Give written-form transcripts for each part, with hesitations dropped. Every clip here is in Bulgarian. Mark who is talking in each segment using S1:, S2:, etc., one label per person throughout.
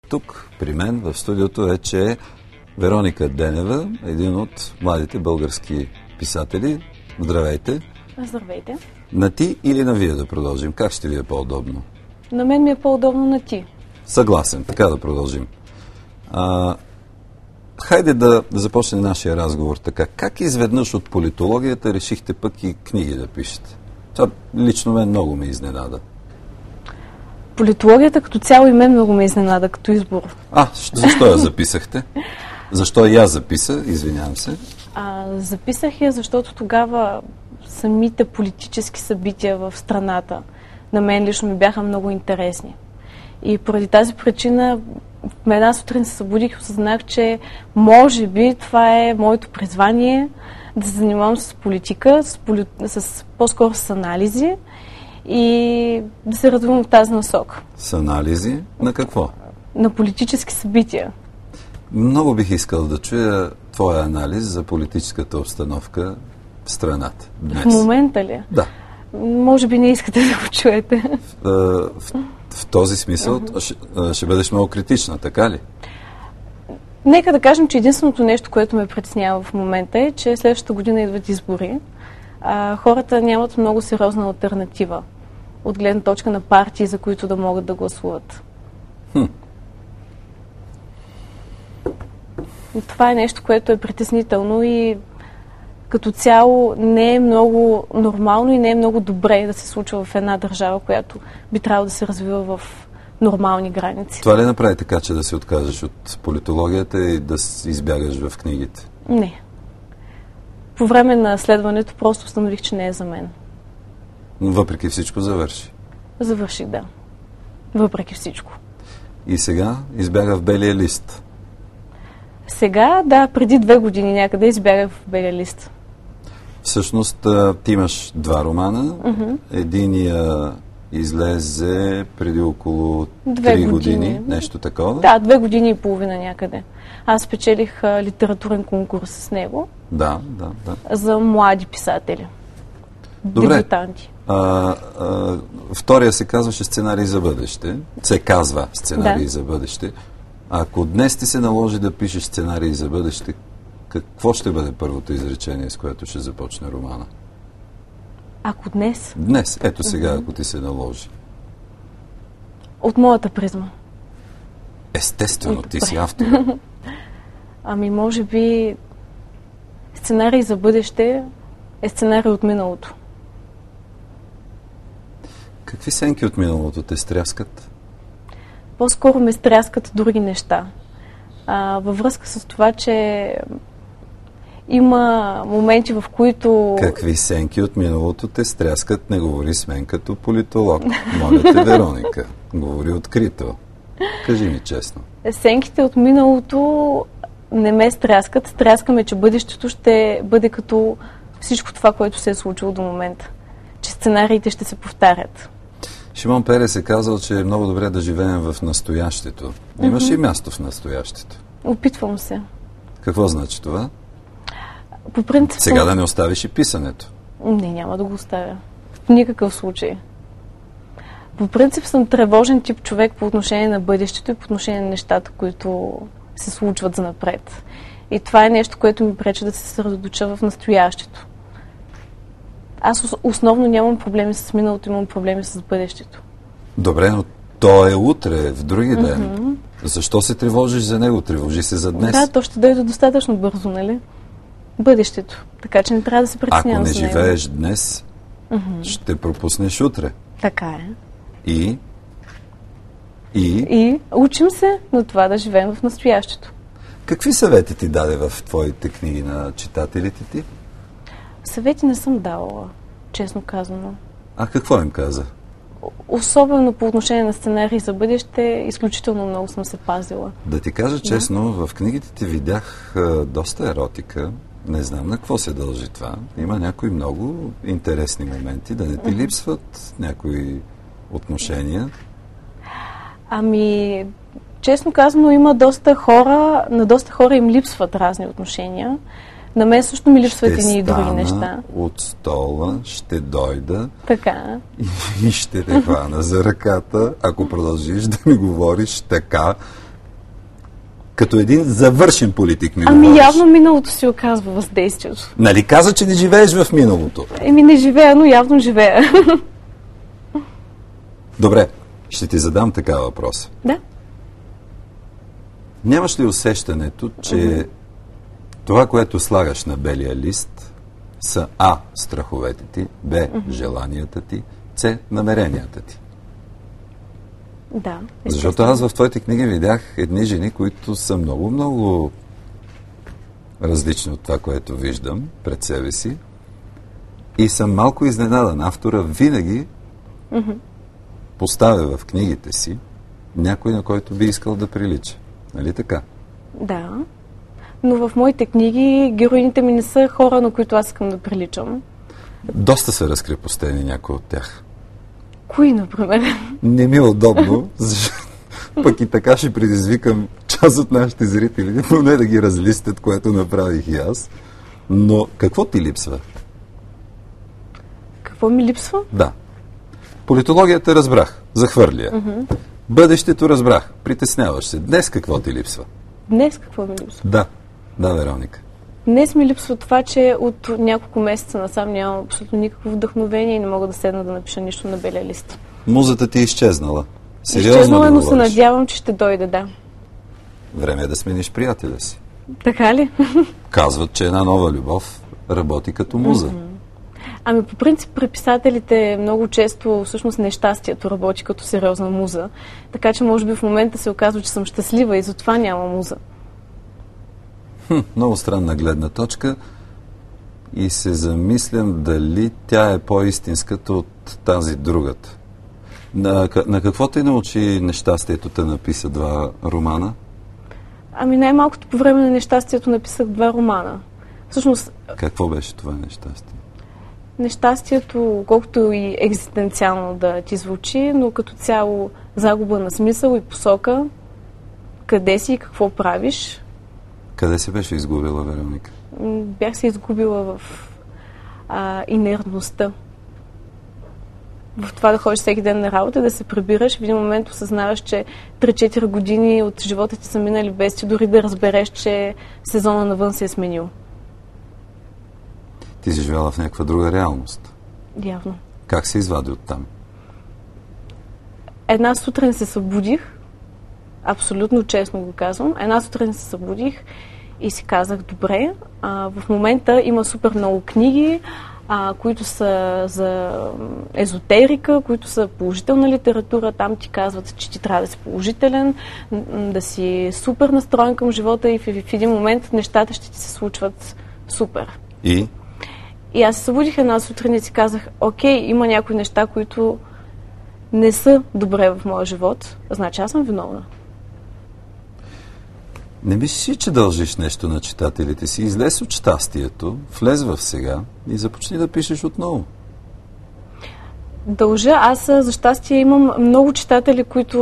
S1: Тук при мен в студиото е Вероника Денева, един от младите български писатели. Здравейте!
S2: Здравейте!
S1: На ти или на вие да продължим? Как ще ви е по-удобно?
S2: На мен ми е по-удобно на ти.
S1: Съгласен, така да продължим. Хайде да започне нашия разговор така. Как изведнъж от политологията решихте пък и книги да пишете? Това лично мен много ме изненада.
S2: Политологията като цяло и мен много ме изненада като избор.
S1: Защо я записахте? Защо я записа? Извинявам се.
S2: Записах я, защото тогава самите политически събития в страната на мен лично ми бяха много интересни. И поради тази причина една сутрин се събудих и осъзнах, че може би това е моето призвание да се занимавам с политика, по-скоро с анализи и да се развивам в тази насока.
S1: С анализи на какво?
S2: На политически събития.
S1: Много бих искал да чуя твоя анализ за политическата обстановка в страната днес.
S2: В момента ли?
S1: Да.
S2: Може би не искате да го чуете.
S1: В този смисъл ще бъдеш много критична, така ли?
S2: Нека да кажем, че единственото нещо, което ме притеснява в момента е, че следващата година идват избори. Хората нямат много сериозна алтернатива от гледна точка на партии, за които да могат да гласуват. И това е нещо, което е притеснително и като цяло не е много нормално и не е много добре да се случва в една държава, която би трябвало да се развива в нормални граници.
S1: Това ли направи така, че да се откажеш от политологията и да избягаш в книгите?
S2: Не. По време на следването просто установих, че не е за мен.
S1: Въпреки всичко завърши?
S2: Завърших, да. Въпреки всичко.
S1: И сега избяга в белия лист?
S2: Сега, да, преди 2 години някъде избягах в белия лист.
S1: Всъщност, ти имаш 2 романа. Единия излезе преди около 3 години, нещо такова.
S2: Да, 2 години и половина някъде. Аз спечелих литературен конкурс с него.
S1: Да.
S2: За млади писатели.
S1: Добре.
S2: Дебютанти.
S1: Втория се казваше Сценарий за бъдеще. Се казва Сценарий за бъдеще. Ако днес ти се наложи да пишеш сценарий за бъдеще, какво ще бъде първото изречение, с което ще започне романа?
S2: Ако днес?
S1: Днес. Ето сега, ако ти се наложи.
S2: От моята призма.
S1: Естествено, ти си автор.
S2: Може би сценарий за бъдеще е сценарий от миналото.
S1: Какви сенки от миналото те стряскат?
S2: По-скоро ме стряскат други неща. Във връзка с това, че има моменти, в които...
S1: Какви сенки от миналото те стряскат? Не говори с мен като политолог. Моля те, Вероника. Говори открито. Кажи ми честно.
S2: Сенките от миналото не ме стряскат. Стряскаме, че бъдещето ще бъде като всичко това, което се е случило до момента. Че сценариите ще се повтарят.
S1: Шимон Перес е казал, че е много добре да живеем в настоящето. Имаш ли място в настоящето?
S2: Опитвам се.
S1: Какво значи това?
S2: По принцип...
S1: Сега да не оставиш и писането.
S2: Не, няма да го оставя. В никакъв случай. По принцип съм тревожен тип човек по отношение на бъдещето и по отношение на нещата, които се случват занапред. И това е нещо, което ми пречи да се съсредоточа в настоящето. Аз основно нямам проблеми с миналото, имам проблеми с бъдещето.
S1: Добре, но то е утре, в други ден. Защо се тревожиш за него? Тревожи се за днес.
S2: Да, то ще дойде достатъчно бързо, нали? Бъдещето. Така че не трябва да се притеснявам
S1: за него. Ако не живееш
S2: него.
S1: Днес, ще пропуснеш утре.
S2: Така е.
S1: И
S2: учим се на това да живеем в настоящето.
S1: Какви съвети ти даде в твоите книги на читателите ти?
S2: Съвети не съм давала, честно казано.
S1: Какво им каза?
S2: Особено по отношение на сценарии за бъдеще, изключително много съм се пазила.
S1: Да ти кажа честно, в книгите ти видях доста еротика. Не знам на какво се дължи това. Има някои много интересни моменти. Да не ти липсват някои отношения?
S2: Честно казано, има доста хора, на доста хора им липсват разни отношения. На мен също ми липсват едни и други неща.
S1: От стола, ще дойда
S2: така
S1: и ще те хвана за ръката, ако продължиш да ми говориш така, Като един завършен политик ми
S2: Ами
S1: говориш.
S2: явно миналото си оказва въздействието.
S1: Нали каза, че не живееш в миналото?
S2: Не живея, но явно живея.
S1: Добре, ще ти задам така въпрос.
S2: Да.
S1: Нямаш ли усещането, че това, което слагаш на белия лист, са А. страховете ти, Б. желанията ти, С. намеренията ти?
S2: Да.
S1: Защото аз в твоите книги видях едни жени, които са много, много различни от това, което виждам пред себе си. И съм малко изненадан. Автора винаги поставя в книгите си някой, на който би искал да прилича. Нали така?
S2: Да. Но в моите книги героините ми не са хора, на които аз искам да приличам.
S1: Доста са разкрепостени някои от тях.
S2: Кои, например?
S1: Не ми е удобно, защото пък и така ще предизвикам част от нашите зрители, но не да ги разлистят, което направих и аз. Но какво ти липсва?
S2: Какво ми липсва?
S1: Да. Политологията разбрах. Захвърлия. Бъдещето разбрах. Притесняваш се. Днес какво ти липсва?
S2: Днес какво ми липсва?
S1: Да. Да, Вероника.
S2: Днес ми липсва това, че от няколко месеца насам нямам абсолютно никакво вдъхновение и не мога да седна да напиша нищо на белия лист.
S1: Музата ти е изчезнала. Сериозно
S2: Изчезнала,
S1: ли
S2: но се
S1: говориш?
S2: надявам, че ще дойде, да.
S1: Време е да смениш приятеля си.
S2: Така ли?
S1: Казват, че една нова любов работи като муза.
S2: Ами по принцип при писателите много често всъщност нещастието работи като сериозна муза. Така че може би в момента се оказва, че съм щастлива и затова няма муза.
S1: Много странна гледна точка и се замислям дали тя е по-истинската от тази другата. На какво те научи нещастието те написа 2 романа?
S2: Ами най-малкото по време на нещастието написах 2 романа. Всъщност
S1: Какво беше това нещастие?
S2: нещастието, колкото и екзистенциално да ти звучи, но като цяло загуба на смисъл и посока, къде си и какво правиш.
S1: Къде се беше изгубила, Вероника?
S2: Бях се изгубила в инертността. В това да ходиш всеки ден на работа, да се прибираш, в един момент осъзнаваш, че 3-4 години от живота ти са минали без ти дори да разбереш, че сезона навън се е сменил.
S1: Ти си живела в някаква друга реалност.
S2: Явно.
S1: Как се извади оттам?
S2: Една сутрин се събудих, абсолютно честно го казвам, една сутрин се събудих и си казах, добре, в момента има супер много книги, които са за езотерика, които са положителна литература. Там ти казват, че ти трябва да си положителен, да си супер настроен към живота и в един момент нещата ще ти се случват супер. И аз се събудих една сутрин и си казах, окей, има някои неща, които не са добре в моя живот, значи аз съм виновна.
S1: Не мислиш ли, че дължиш нещо на читателите си? Излез от щастието, влез в сега и започни да пишеш отново.
S2: Дължа. Аз за щастие имам много читатели, които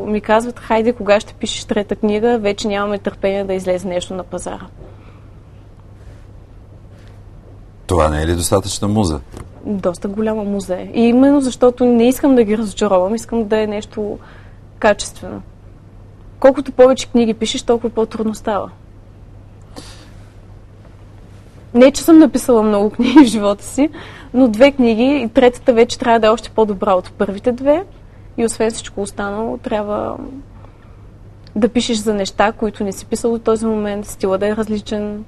S2: ми казват, хайде, кога ще пишеш 3-та книга, вече нямаме търпение да излезе нещо на пазара.
S1: Това не е ли достатъчна муза?
S2: Доста голяма муза е. И именно защото не искам да ги разочаровам, искам да е нещо качествено. Колкото повече книги пишеш, толкова по-трудно става. Не, че съм написала много книги в живота си, но 2 книги и 3-та вече трябва да е още по-добра от първите 2. И освен всичко останало, трябва да пишеш за неща, които не си писал до този момент, стила да е различен.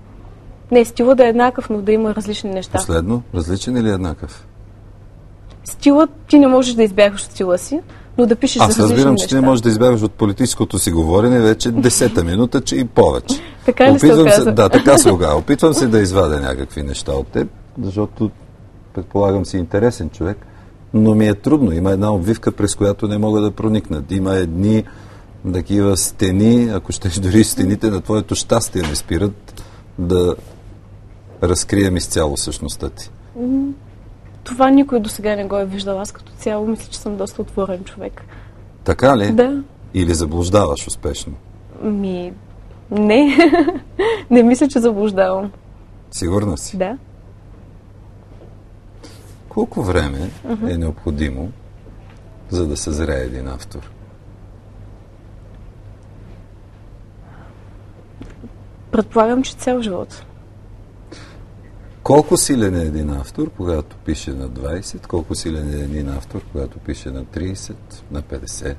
S2: Не, стила да е еднакъв, но да има различни неща.
S1: Последно, различен или еднакъв?
S2: Стилът, ти не можеш да избягаш от стила си, но да пишеш за различни неща.
S1: Аз разбирам, че ти не можеш да избягаш от политическото си говорене вече 10-та минута, че и повече.
S2: Така ли се оказа?
S1: Да, така се оказа. Опитвам се да извадя някакви неща от теб, защото предполагам си интересен човек, но ми е трудно. Има една обвивка, през която не мога да проникнат. Има едни такива стени, ако щеш дори стените на твоето щастие ме спират да разкрием изцяло същността ти.
S2: Това никой до сега не го е виждал. Аз като цяло мисля, че съм доста отворен човек.
S1: Така ли?
S2: Да.
S1: Или заблуждаваш успешно?
S2: Не. Не мисля, че заблуждавам.
S1: Сигурна си?
S2: Да.
S1: Колко време е необходимо, за да съзрее един автор?
S2: Предполагам, че цял живот.
S1: Колко силен е един автор, когато пише на 20? Колко силен е един автор, когато пише на 30, на 50?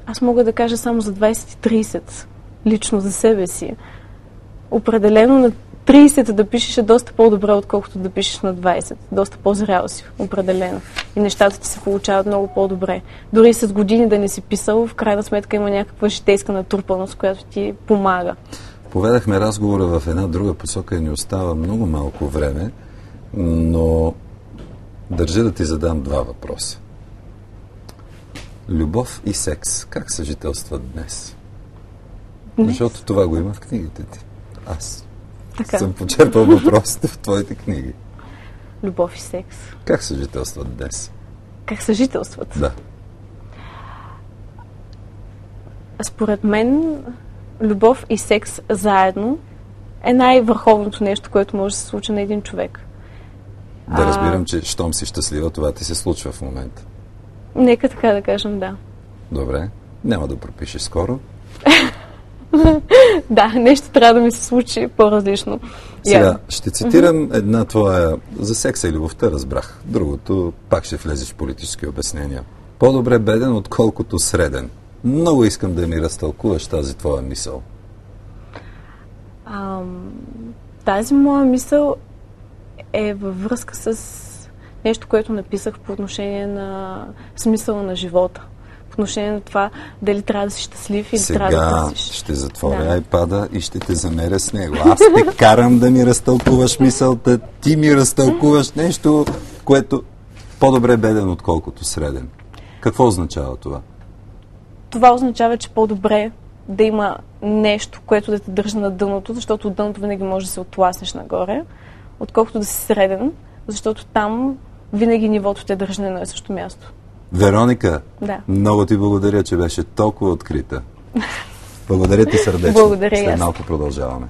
S2: Аз мога да кажа само за 20 и 30, лично за себе си. Определено на 30 да пишеш е доста по-добре, отколкото да пишеш на 20. Доста по-зрял си, определено. И нещата ти се получават много по-добре. Дори с години да не си писал, в крайна сметка има някаква житейска натрупаност, която ти помага.
S1: Поведахме разговора в една друга посока и ни остава много малко време, но държа да ти задам два въпроса. Любов и секс. Как съжителстват днес? Защото това го има в книгите ти. Аз съм почерпал въпросите в твоите книги.
S2: Любов и секс.
S1: Как съжителстват днес?
S2: Как съжителстват?
S1: Да.
S2: Според мен, любов и секс заедно е най-върховното нещо, което може да се случи на един човек.
S1: Да разбирам, че щом си щастлива, това ти се случва в момента.
S2: Нека така да кажем, да.
S1: Добре. Няма да пропишеш скоро.
S2: Да, нещо трябва да ми се случи по-различно.
S1: Сега, ще цитирам една твоя... За секса и любовта разбрах. Другото, пак ще влезеш в политически обяснения. По-добре беден, отколкото среден. Много искам да ми разтълкуваш тази твоя мисъл.
S2: Тази моя мисъл е във връзка с нещо, което написах по отношение на смисъла на живота. По отношение на това дали трябва да си щастлив или трябва да търсиш.
S1: Сега ще затворя iPad-а и ще те замеря с него. Аз те карам да ми разтълкуваш мисълта, ти ми разтълкуваш нещо, което по-добре беден, отколкото среден. Какво означава това?
S2: Това означава, че по-добре да има нещо, което да те държи на дъното, защото от дъното винаги може да се отласнеш нагоре, отколкото да си среден, защото там винаги нивото те държи на едно и също място.
S1: Вероника,
S2: да.
S1: Много ти благодаря, че беше толкова открита. Благодаря ти сърдечно.
S2: Благодаря.
S1: След малко продължаваме.